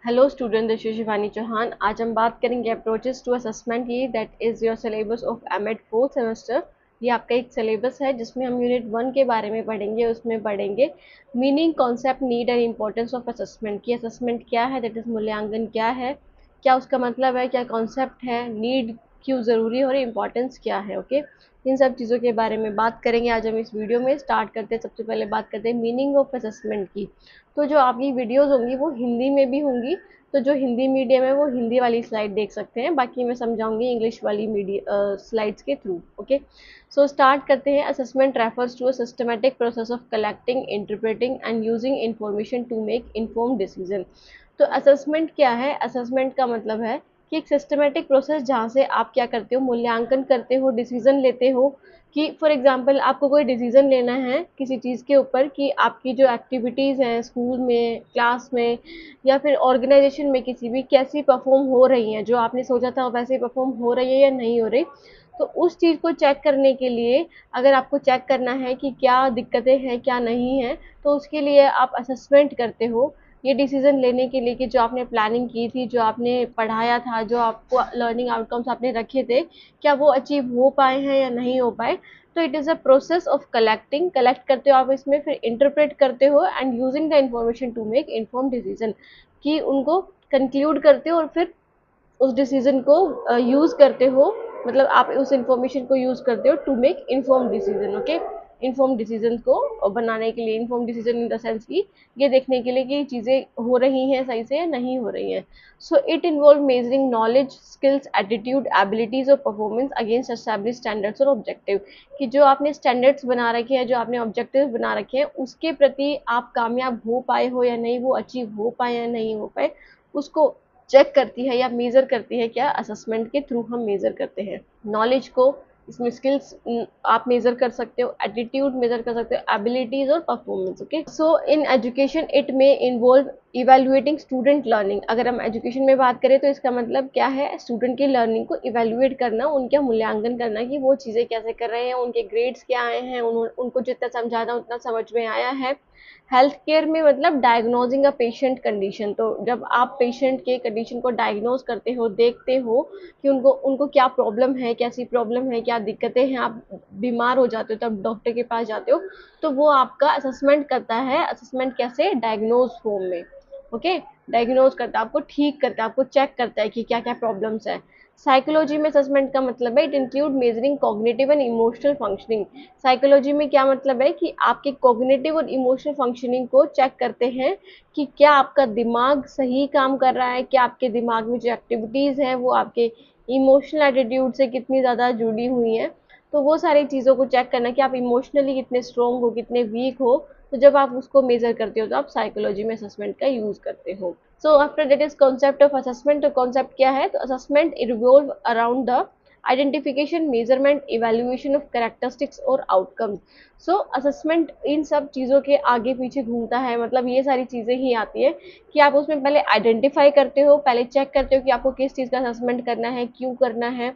Hello student, this is Shivani Chauhan. आज हम बात करेंगे अप्रोचेस टू असेसमेंट की, that is your syllabus of MEd fourth semester. ये आपका एक सिलेबस है जिसमें हम यूनिट 1 के बारे में पढ़ेंगे। उसमें पढ़ेंगे meaning, concept, need and importance of assessment की। असेसमेंट क्या है, दैट इज़ मूल्यांकन क्या है, क्या उसका मतलब है, क्या कॉन्सेप्ट है, नीड क्यों ज़रूरी है और इम्पॉर्टेंस क्या है। ओके, इन सब चीज़ों के बारे में बात करेंगे आज हम इस वीडियो में। स्टार्ट करते हैं, सबसे पहले बात करते हैं मीनिंग ऑफ असेसमेंट की। तो जो आपकी वीडियोज़ होंगी वो हिंदी में भी होंगी, तो जो हिंदी मीडियम है वो हिंदी वाली स्लाइड देख सकते हैं, बाकी मैं समझाऊंगी इंग्लिश वाली स्लाइड्स के थ्रू। ओके, सो स्टार्ट करते हैं। Assessment refers to a systematic process of collecting, interpreting and using information to make informed decision. तो असेसमेंट क्या है? असेसमेंट का मतलब है कि एक सिस्टमैटिक प्रोसेस जहाँ से आप क्या करते हो, मूल्यांकन करते हो, डिसीजन लेते हो। कि फॉर एग्जांपल आपको कोई डिसीजन लेना है किसी चीज़ के ऊपर कि आपकी जो एक्टिविटीज़ हैं स्कूल में, क्लास में या फिर ऑर्गेनाइजेशन में किसी भी, कैसी परफॉर्म हो रही हैं, जो आपने सोचा था वैसे परफॉर्म हो रही है या नहीं हो रही। तो उस चीज़ को चेक करने के लिए, अगर आपको चेक करना है कि क्या दिक्कतें हैं क्या नहीं हैं, तो उसके लिए आप असेसमेंट करते हो। ये डिसीजन लेने के लिए कि जो आपने प्लानिंग की थी, जो आपने पढ़ाया था, जो आपको लर्निंग आउटकम्स आपने रखे थे, क्या वो अचीव हो पाए हैं या नहीं हो पाए। तो it is a process of collecting, collect करते हो आप इसमें, फिर इंटरप्रेट करते हो and using the information to make inform decision, कि उनको कंक्लूड करते हो और फिर उस डिसीजन को यूज़ करते हो। मतलब आप उस इंफॉर्मेशन को यूज़ करते हो to make inform decision. Okay, inform decision को बनाने के लिए, inform decision in the sense की ये देखने के लिए कि चीज़ें हो रही हैं सही से या नहीं हो रही हैं। So it involve measuring knowledge, skills, attitude, abilities और परफॉर्मेंस अगेंस्ट एस्टैब्लिश स्टैंडर्ड्स और ऑब्जेक्टिव। कि जो आपने स्टैंडर्ड्स बना रखे हैं, जो आपने ऑब्जेक्टिव बना रखे हैं, उसके प्रति आप कामयाब हो पाए हो या नहीं, वो अचीव हो पाए या नहीं हो पाए, उसको चेक करती है या मेज़र करती है। क्या? असेसमेंट के थ्रू हम मेज़र करते हैं नॉलेज को। इसमें स्किल्स आप मेज़र कर सकते हो, एटीट्यूड मेज़र कर सकते हो, एबिलिटीज और performance. Okay, so in education it may involve evaluating student learning. अगर हम एजुकेशन में बात करें तो इसका मतलब क्या है? स्टूडेंट की लर्निंग को इवेल्युएट करना, उनका मूल्यांकन करना कि वो चीज़ें कैसे कर रहे हैं, उनके ग्रेड्स क्या आए हैं, उनको जितना समझाना उतना समझ में आया है। हेल्थ केयर में मतलब डायग्नोजिंग अ पेशेंट कंडीशन। तो जब आप पेशेंट के कंडीशन को डायग्नोज करते हो, देखते हो कि उनको उनको क्या प्रॉब्लम है, कैसी प्रॉब्लम है, क्या दिक्कतें हैं, आप बीमार हो जाते हो तब डॉक्टर के पास जाते हो, तो वो आपका असेसमेंट करता है। असेसमेंट कैसे? डायग्नोज फॉर्म में। ओके, डायग्नोज करता है, आपको ठीक करता है, आपको चेक करता है कि क्या क्या प्रॉब्लम्स है। साइकोलॉजी में असेसमेंट का मतलब है it include measuring cognitive and emotional functioning. Psychology में क्या मतलब है कि आपके कॉग्निटिव और इमोशनल फंक्शनिंग को चेक करते हैं कि क्या आपका दिमाग सही काम कर रहा है, क्या आपके दिमाग में जो एक्टिविटीज़ हैं वो आपके इमोशनल एटीट्यूड से कितनी ज़्यादा जुड़ी हुई हैं। तो वो सारी चीज़ों को चेक करना कि आप इमोशनली कितने स्ट्रोंग हो, कितने वीक हो। तो जब आप उसको मेजर करते हो तो आप साइकोलॉजी में असेसमेंट का यूज़ करते हो। सो after that is concept of assessment. तो कॉन्सेप्ट क्या है? तो assessment revolve around the identification, measurement, evaluation of characteristics और आउटकम्स। सो असेसमेंट इन सब चीज़ों के आगे पीछे घूमता है, मतलब ये सारी चीज़ें ही आती है कि आप उसमें पहले आइडेंटिफाई करते हो, पहले चेक करते हो कि आपको किस चीज़ का असेसमेंट करना है, क्यों करना है,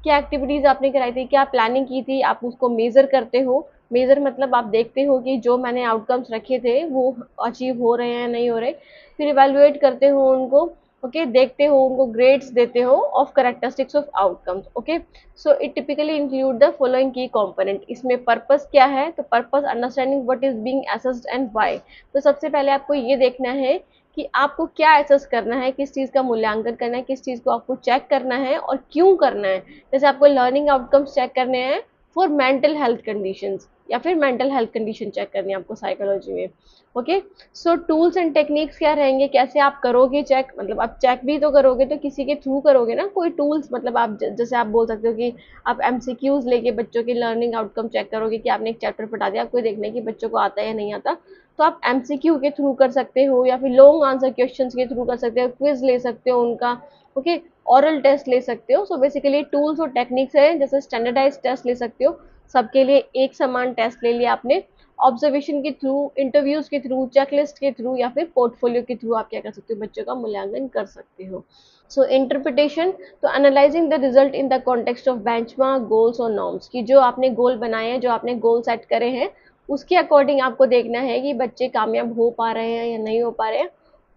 क्या एक्टिविटीज़ आपने कराई थी, क्या प्लानिंग की थी, आप उसको मेज़र करते हो। मेज़र मतलब आप देखते हो कि जो मैंने आउटकम्स रखे थे वो अचीव हो रहे हैं नहीं हो रहे। फिर इवैल्यूएट करते हो उनको। ओके, देखते हो, उनको ग्रेड्स देते हो of characteristics of outcomes. Okay, so it typically include the following की कंपोनेंट। इसमें पर्पस क्या है? तो purpose understanding what is being assessed and why. तो सबसे पहले आपको ये देखना है कि आपको क्या असेस करना है, किस चीज़ का मूल्यांकन करना है, किस चीज़ को आपको चेक करना है और क्यों करना है। जैसे आपको लर्निंग आउटकम्स चेक करने हैं फॉर मेंटल हेल्थ कंडीशंस, या फिर मेंटल हेल्थ कंडीशन चेक करनी है आपको साइकोलॉजी में। Okay, so tools and techniques क्या रहेंगे, कैसे आप करोगे चेक? मतलब आप चेक भी तो करोगे तो किसी के थ्रू करोगे ना, कोई टूल्स। मतलब आप जैसे आप बोल सकते हो कि आप एमसीक्यूज लेके बच्चों के लर्निंग आउटकम चेक करोगे कि आपने एक चैप्टर पढ़ा दिया, आपको देखना है कि बच्चों को आता है या नहीं आता। तो आप एमसीक्यू के थ्रू कर सकते हो, या फिर लॉन्ग आंसर क्वेश्चंस के थ्रू कर सकते हो, क्विज ले सकते हो उनका। ओके, ऑरल टेस्ट ले सकते हो। सो बेसिकली टूल्स और टेक्निक्स है, जैसे स्टैंडर्डाइज टेस्ट ले सकते हो, सबके लिए एक समान टेस्ट ले लिया आपने। ऑब्जर्वेशन के थ्रू, इंटरव्यूज के थ्रू, चेकलिस्ट के थ्रू या फिर पोर्टफोलियो के थ्रू आप क्या कर सकते हो, बच्चों का मूल्यांकन कर सकते हो। सो इंटरप्रिटेशन, तो analysing the result in the context of benchmark, goals और नॉर्म्स। की जो आपने गोल बनाए हैं, जो आपने गोल सेट करे हैं, उसके अकॉर्डिंग आपको देखना है कि बच्चे कामयाब हो पा रहे हैं या नहीं हो पा रहे हैं।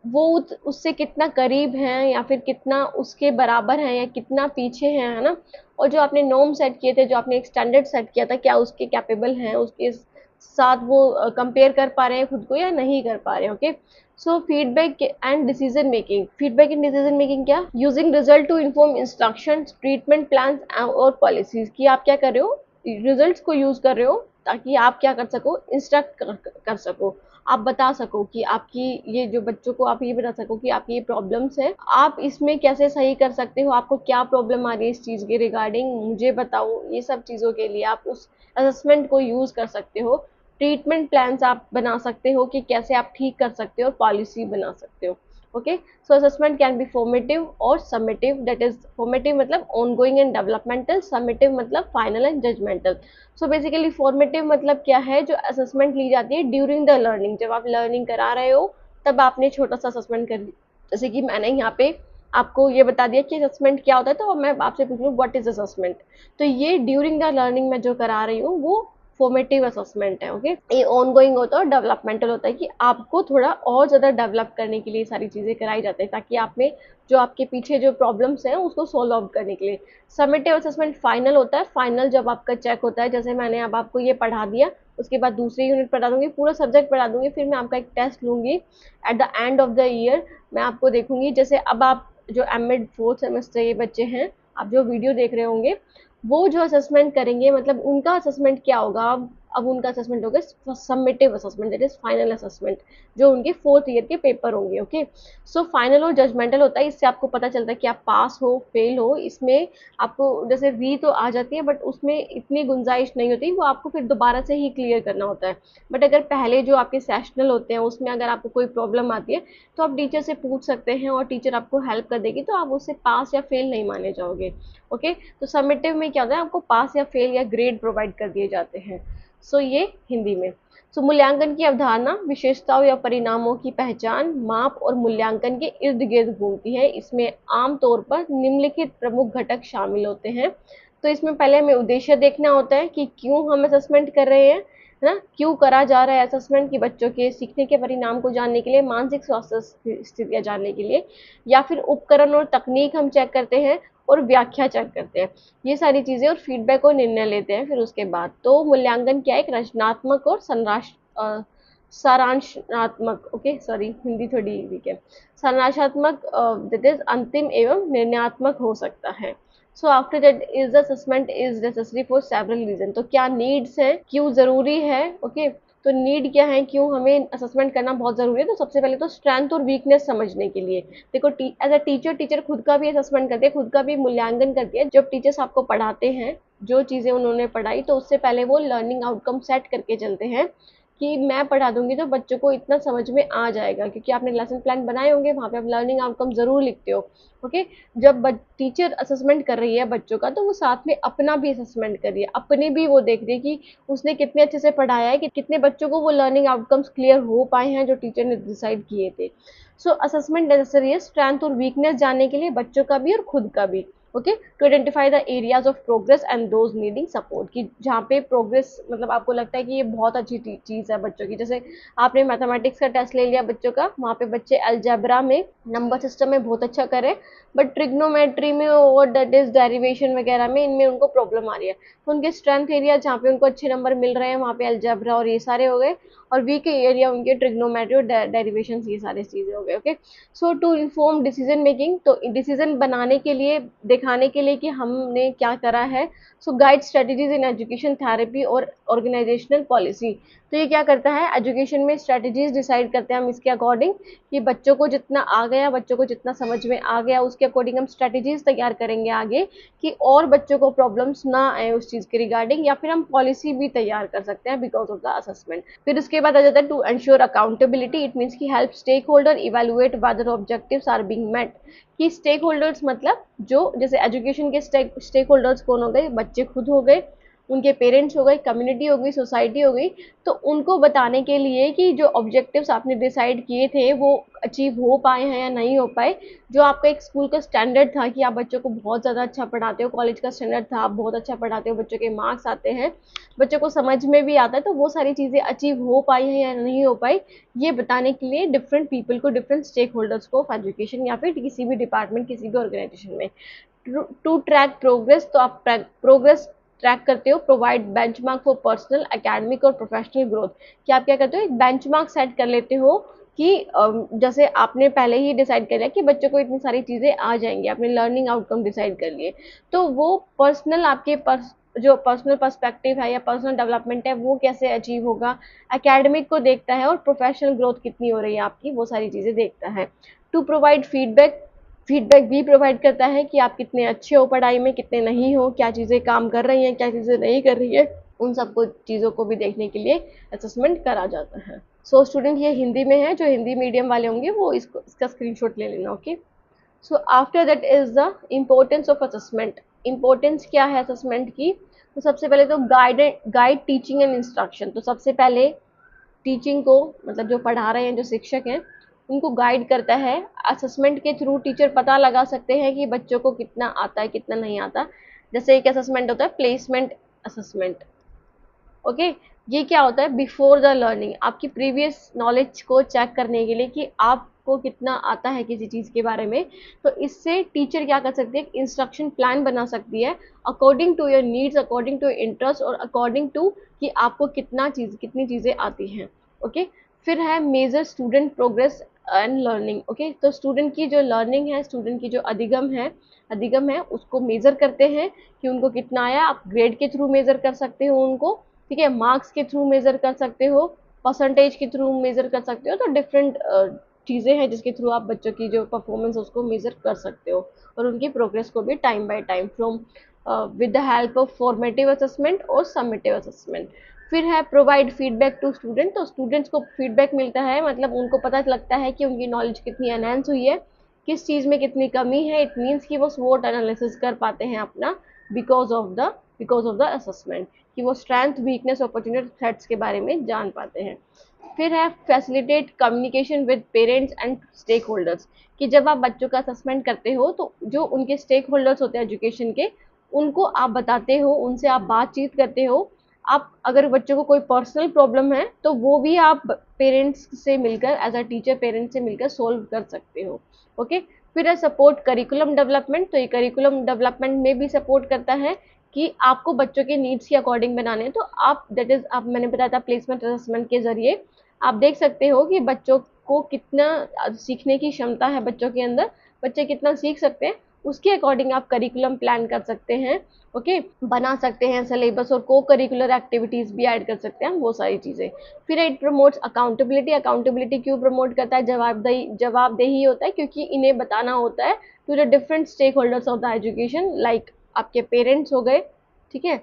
वो उससे कितना करीब हैं या फिर कितना उसके बराबर हैं या कितना पीछे हैं, है ना। और जो आपने नॉर्म सेट किए थे, जो आपने एक स्टैंडर्ड सेट किया था, क्या उसके कैपेबल हैं, उसके साथ वो कंपेयर कर पा रहे हैं खुद को या नहीं कर पा रहे हैं। Okay, so feedback and decision making. Feedback and decision making क्या, using result to inform instruction, treatment plan और पॉलिसीज। की आप क्या कर रहे हो, रिजल्ट्स को यूज कर रहे हो ताकि आप क्या कर सको, इंस्ट्रक्ट कर सको, आप बता सको कि आपकी ये जो बच्चों को आप ये बता सको कि आपकी ये प्रॉब्लम्स है, आप इसमें कैसे सही कर सकते हो, आपको क्या प्रॉब्लम आ रही है इस चीज़ के रिगार्डिंग, मुझे बताओ। ये सब चीज़ों के लिए आप उस असेसमेंट को यूज़ कर सकते हो। ट्रीटमेंट प्लान्स आप बना सकते हो कि कैसे आप ठीक कर सकते हो, पॉलिसी बना सकते हो। Okay, so assessment can be formative और समेटिव। दैट इज फॉर्मेटिव मतलब ऑनगोइंग एंड डेवलपमेंटल, समेटिव मतलब final and judgmental. So basically formative मतलब क्या है, जो असेसमेंट ली जाती है ड्यूरिंग द लर्निंग, जब आप लर्निंग करा रहे हो तब आपने छोटा सा असेसमेंट कर लिया। जैसे कि मैंने यहाँ पे आपको ये बता दिया कि असेसमेंट क्या होता है, तो मैं आपसे पूछ लूँ व्हाट इज असेसमेंट, तो ये ड्यूरिंग द लर्निंग में जो करा रही हूँ वो फॉर्मेटिव असेसमेंट है। ओके, ये ऑनगोइंग होता है और डेवलपमेंटल होता है कि आपको थोड़ा और ज़्यादा डेवलप करने के लिए सारी चीज़ें कराई जाती है ताकि आप में जो आपके पीछे जो प्रॉब्लम्स हैं उसको सॉल्व आउट करने के लिए। समेटिव असेसमेंट फाइनल होता है, फाइनल जब आपका चेक होता है, जैसे मैंने अब आपको ये पढ़ा दिया, उसके बाद दूसरी यूनिट पढ़ा दूंगी, पूरा सब्जेक्ट पढ़ा दूंगी, फिर मैं आपका एक टेस्ट लूंगी at the end of the year. मैं आपको देखूंगी, जैसे अब आप जो एमएड फोर्थ सेमेस्टर ये बच्चे हैं, आप जो वीडियो देख रहे होंगे, वो जो असेसमेंट करेंगे मतलब उनका असेसमेंट क्या होगा, अब उनका असेसमेंट होगा submissive assessment, that is final assessment, जो उनके फोर्थ ईयर के पेपर होंगे। ओके, सो फाइनल और जजमेंटल होता है, इससे आपको पता चलता है कि आप पास हो फेल हो। इसमें आपको जैसे री तो आ जाती है बट उसमें इतनी गुंजाइश नहीं होती, वो आपको फिर दोबारा से ही क्लियर करना होता है। बट अगर पहले जो आपके सेशनल होते हैं उसमें अगर आपको कोई प्रॉब्लम आती है तो आप टीचर से पूछ सकते हैं और टीचर आपको हेल्प कर देगी, तो आप उससे पास या फेल नहीं माने जाओगे। ओके, तो सबमिटिव में क्या होता है, आपको पास या फेल या ग्रेड प्रोवाइड कर दिए जाते हैं। सो ये हिंदी में। सो मूल्यांकन की अवधारणा विशेषताओं या परिणामों की पहचान, माप और मूल्यांकन के इर्द गिर्द घूमती है। इसमें आमतौर पर निम्नलिखित प्रमुख घटक शामिल होते हैं। तो इसमें पहले हमें उद्देश्य देखना होता है कि क्यों हम असेसमेंट कर रहे हैं, है ना, क्यों करा जा रहा है असेसमेंट, की बच्चों के सीखने के परिणाम को जानने के लिए, मानसिक स्वास्थ्य स्थितियाँ जानने के लिए, या फिर उपकरण और तकनीक हम चेक करते हैं और व्याख्या चेक करते हैं, ये सारी चीज़ें, और फीडबैक और निर्णय लेते हैं फिर उसके बाद। तो मूल्यांकन क्या है, एक रचनात्मक और सारांशात्मक, ओके सॉरी हिंदी थोड़ी वीक है, सारांशात्मक दैट इज अंतिम एवं निर्णयात्मक हो सकता है। So after that is the assessment is necessary for several reason. तो क्या नीड्स है, क्यों जरूरी है। ओके, तो नीड क्या है, क्यों हमें असेसमेंट करना बहुत जरूरी है। तो सबसे पहले तो स्ट्रेंथ और वीकनेस समझने के लिए। देखो एज अ टीचर खुद का भी असेसमेंट करती है, खुद का भी मूल्यांकन करती है। जब टीचर्स आपको पढ़ाते हैं जो चीज़ें उन्होंने पढ़ाई, तो उससे पहले वो लर्निंग आउटकम सेट करके चलते हैं कि मैं पढ़ा दूंगी तो बच्चों को इतना समझ में आ जाएगा, क्योंकि आपने लेसन प्लान बनाए होंगे, वहाँ पे आप लर्निंग आउटकम जरूर लिखते हो। ओके, जब टीचर असेसमेंट कर रही है बच्चों का, तो वो साथ में अपना भी असेसमेंट कर रही है, अपने भी वो देख रही है कि उसने कितने अच्छे से पढ़ाया है, कि कितने बच्चों को वो लर्निंग आउटकम्स क्लियर हो पाए हैं जो टीचर ने डिसाइड किए थे। सो असेसमेंट नेसेसरी है स्ट्रेंथ और वीकनेस जानने के लिए, बच्चों का भी और खुद का भी। Okay, to identify the areas of progress and those needing support, कि जहाँ पे प्रोग्रेस मतलब आपको लगता है कि ये बहुत अच्छी चीज़ है बच्चों की। जैसे आपने मैथमेटिक्स का टेस्ट ले लिया बच्चों का, वहाँ पे बच्चे अलजेब्रा में, नंबर सिस्टम में बहुत अच्छा करे, बट ट्रिग्नोमेट्री में और दैट इज डेरिवेशन वगैरह में इनमें उनको प्रॉब्लम आ रही है। तो उनके स्ट्रेंथ एरिया जहाँ पे उनको अच्छे नंबर मिल रहे हैं वहाँ पे अलजेब्रा और ये सारे हो गए, और वीक एरिया उनके ट्रिग्नोमेट्री और डेरिवेशन, ये सारी चीज़ें हो गए। Okay, so to inform decision making, तो डिसीजन बनाने के लिए, दिखाने के लिए कि हमने क्या करा है। So guide strategies in education therapy और ऑर्गेनाइजेशनल पॉलिसी, तो ये क्या करता है, एजुकेशन में स्ट्रेटेजीज डिसाइड करते हैं हम इसके अकॉर्डिंग, कि बच्चों को जितना आ गया, बच्चों को जितना समझ में आ गया, उसके अकॉर्डिंग हम स्ट्रेटेजीज तैयार करेंगे आगे, कि और बच्चों को प्रॉब्लम्स ना आए उस चीज़ के रिगार्डिंग, या फिर हम पॉलिसी भी तैयार कर सकते हैं बिकॉज ऑफ द असेसमेंट। फिर उसके बाद आ जाता है to ensure accountability, it means की help stakeholder evaluate whether objectives are being met, कि स्टेक होल्डर्स मतलब जो जैसे एजुकेशन के स्टेक होल्डर्स कौन हो गए, बच्चे खुद हो गए, उनके पेरेंट्स हो गए, कम्युनिटी हो गई, सोसाइटी हो गई, तो उनको बताने के लिए कि जो ऑब्जेक्टिव्स आपने डिसाइड किए थे वो अचीव हो पाए हैं या नहीं हो पाए। जो आपका एक स्कूल का स्टैंडर्ड था कि आप बच्चों को बहुत ज़्यादा अच्छा पढ़ाते हो, कॉलेज का स्टैंडर्ड था आप बहुत अच्छा पढ़ाते हो, बच्चों के मार्क्स आते हैं, बच्चों को समझ में भी आता है, तो वो सारी चीज़ें अचीव हो पाई हैं या नहीं हो पाई, ये बताने के लिए डिफरेंट पीपल को, डिफरेंट स्टेक होल्डर्स को ऑफ एजुकेशन या फिर किसी भी डिपार्टमेंट, किसी भी ऑर्गेनाइजेशन में टू ट्रैक प्रोग्रेस, तो आप प्रोग्रेस ट्रैक करते हो, provide benchmark for personal, academic और प्रोफेशनल ग्रोथ, कि आप क्या करते हो, एक बेंचमार्क सेट कर लेते हो कि जैसे आपने पहले ही डिसाइड कर लिया कि बच्चों को इतनी सारी चीज़ें आ जाएंगी, आपने लर्निंग आउटकम डिसाइड कर लिए, तो वो पर्सनल आपके जो पर्सनल पर्सपेक्टिव है या पर्सनल डेवलपमेंट है वो कैसे अचीव होगा, एकेडमिक को देखता है, और प्रोफेशनल ग्रोथ कितनी हो रही है आपकी, वो सारी चीज़ें देखता है। टू प्रोवाइड फीडबैक, फीडबैक भी प्रोवाइड करता है कि आप कितने अच्छे हो पढ़ाई में, कितने नहीं हो, क्या चीज़ें काम कर रही हैं, क्या चीज़ें नहीं कर रही है, उन सबको चीज़ों को भी देखने के लिए असेसमेंट करा जाता है। सो स्टूडेंट ये हिंदी में है, जो हिंदी मीडियम वाले होंगे वो इसका स्क्रीनशॉट ले लेना। Okay, so after that is the importance of assessment. Importance क्या है असेसमेंट की? तो सबसे पहले तो गाइड टीचिंग एंड इंस्ट्रक्शन। तो सबसे पहले टीचिंग को, मतलब जो पढ़ा रहे हैं, जो शिक्षक हैं, उनको गाइड करता है। असेसमेंट के थ्रू टीचर पता लगा सकते हैं कि बच्चों को कितना आता है, कितना नहीं आता। जैसे एक असेसमेंट होता है प्लेसमेंट असेसमेंट। ओके, ये क्या होता है? बिफोर द लर्निंग, आपकी प्रीवियस नॉलेज को चेक करने के लिए कि आपको कितना आता है किसी चीज़ के बारे में। तो इससे टीचर क्या कर सकती है, इंस्ट्रक्शन प्लान बना सकती है according to your needs, according to interest, और अकॉर्डिंग टू कि आपको कितनी चीज़ें आती हैं। ओके, फिर है measure student progress and learning. Okay, तो स्टूडेंट की जो लर्निंग है, स्टूडेंट की जो अधिगम है उसको मेजर करते हैं कि उनको कितना आया। आप ग्रेड के थ्रू मेजर कर सकते हो उनको, ठीक है, मार्क्स के थ्रू मेजर कर सकते हो, परसेंटेज के थ्रू मेजर कर सकते हो। तो डिफरेंट चीज़ें हैं जिसके थ्रू आप बच्चों की जो परफॉर्मेंस है उसको मेजर कर सकते हो, और उनकी प्रोग्रेस को भी time by time from with the help of formative assessment और समेटिव असेसमेंट। फिर है प्रोवाइड फीडबैक टू स्टूडेंट। तो स्टूडेंट्स को फीडबैक मिलता है, मतलब उनको पता लगता है कि उनकी नॉलेज कितनी एनहेंस हुई है, किस चीज़ में कितनी कमी है। इट मीन्स कि वो स्वोट एनालिसिस कर पाते हैं अपना बिकॉज ऑफ द असेसमेंट, कि वो स्ट्रेंथ, वीकनेस, अपॉर्चुनिटी, थ्रेट्स के बारे में जान पाते हैं। फिर है facilitate communication with parents and stakeholders, कि जब आप बच्चों का असेसमेंट करते हो तो जो उनके स्टेक होल्डर्स होते हैं एजुकेशन के, उनको आप बताते हो, उनसे आप बातचीत करते हो। आप अगर बच्चों को कोई पर्सनल प्रॉब्लम है तो वो भी आप पेरेंट्स से मिलकर, एज अ टीचर पेरेंट्स से मिलकर सोल्व कर सकते हो। ओके, फिर है सपोर्ट करिकुलम डेवलपमेंट। तो ये करिकुलम डेवलपमेंट में भी सपोर्ट करता है कि आपको बच्चों के नीड्स के अकॉर्डिंग बनाने हैं। तो आप दैट इज, आप मैंने बताया था प्लेसमेंट असेसमेंट के जरिए आप देख सकते हो कि बच्चों को कितना सीखने की क्षमता है, बच्चों के अंदर बच्चे कितना सीख सकते हैं, उसके अकॉर्डिंग आप करिकुलम प्लान कर सकते हैं। ओके, बना सकते हैं सिलेबस, और को करिकुलर एक्टिविटीज भी ऐड कर सकते हैं, वो सारी चीजें। फिर इट प्रमोट्स अकाउंटेबिलिटी। अकाउंटेबिलिटी क्यों प्रमोट करता है? जवाबदेही होता है, क्योंकि इन्हें बताना होता है to the different stakeholders of the education, like आपके पेरेंट्स हो गए, ठीक है,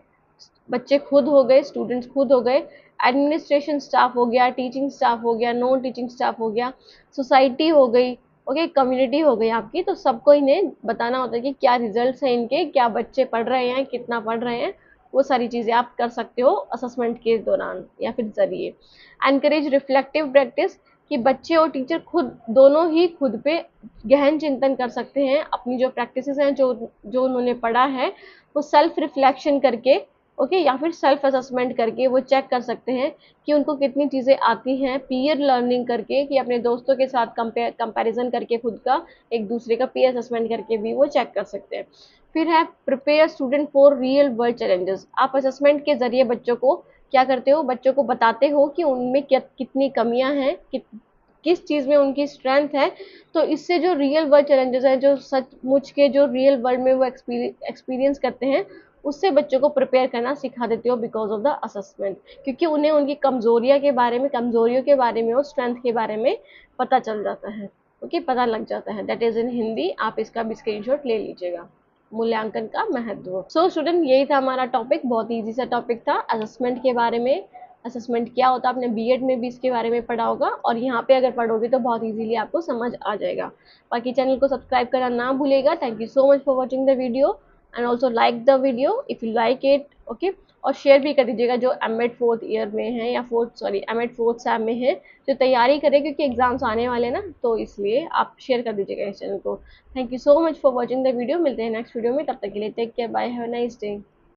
बच्चे खुद हो गए, स्टूडेंट्स खुद हो गए, एडमिनिस्ट्रेशन स्टाफ हो गया, टीचिंग स्टाफ हो गया, नॉन टीचिंग स्टाफ हो गया, सोसाइटी हो गई, ओके, कम्युनिटी हो गई आपकी। तो सबको इन्हें बताना होता है कि क्या रिजल्ट्स हैं इनके, क्या बच्चे पढ़ रहे हैं, कितना पढ़ रहे हैं, वो सारी चीज़ें आप कर सकते हो असेसमेंट के दौरान या फिर जरिए। एनकरेज रिफ्लेक्टिव प्रैक्टिस, कि बच्चे और टीचर खुद दोनों ही खुद पे गहन चिंतन कर सकते हैं, अपनी जो प्रैक्टिसेस हैं, जो जो उन्होंने पढ़ा है, वो सेल्फ रिफ्लेक्शन करके, ओके, या फिर सेल्फ असेसमेंट करके वो चेक कर सकते हैं कि उनको कितनी चीज़ें आती हैं। पीयर लर्निंग करके, कि अपने दोस्तों के साथ कंपैरिजन करके, खुद का एक दूसरे का पीयर असेसमेंट करके भी वो चेक कर सकते हैं। फिर है prepare student for real world challenges. आप असेसमेंट के जरिए बच्चों को क्या करते हो, बच्चों को बताते हो कि उनमें कितनी कमियां हैं, किस चीज़ में उनकी स्ट्रेंथ है। तो इससे जो रियल वर्ल्ड चैलेंजेस हैं, जो सचमुच के जो रियल वर्ल्ड में वो एक्सपीरियंस करते हैं, उससे बच्चों को प्रिपेयर करना सिखा देते हो बिकॉज ऑफ द असेसमेंट, क्योंकि उन्हें उनकी कमजोरियों के बारे में और स्ट्रेंथ के बारे में पता चल जाता है। ओके, पता लग जाता है। दैट इज इन हिंदी, आप इसका भी स्क्रीनशॉट ले लीजिएगा। मूल्यांकन का महत्व। सो स्टूडेंट, यही था हमारा टॉपिक, बहुत इजी सा टॉपिक था असेसमेंट के बारे में। असेसमेंट क्या होता है, आपने बीएड में भी इसके बारे में पढ़ा होगा, और यहाँ पे अगर पढ़ोगे तो बहुत इजीली आपको समझ आ जाएगा। बाकी चैनल को सब्सक्राइब करना ना भूलेगा। Thank you so much for watching the video. And also like the video if you like it, okay. और शेयर भी कर दीजिएगा जो एमएड 4th ईयर में है या एमएड 4th सेम में है, जो तैयारी करें, क्योंकि एग्जाम्स आने वाले हैं ना, तो इसलिए आप शेयर कर दीजिएगा इस चैनल को। Thank you so much for watching the video. मिलते हैं नेक्स्ट वीडियो में, तब तक के लिए take care, bye, have a nice day.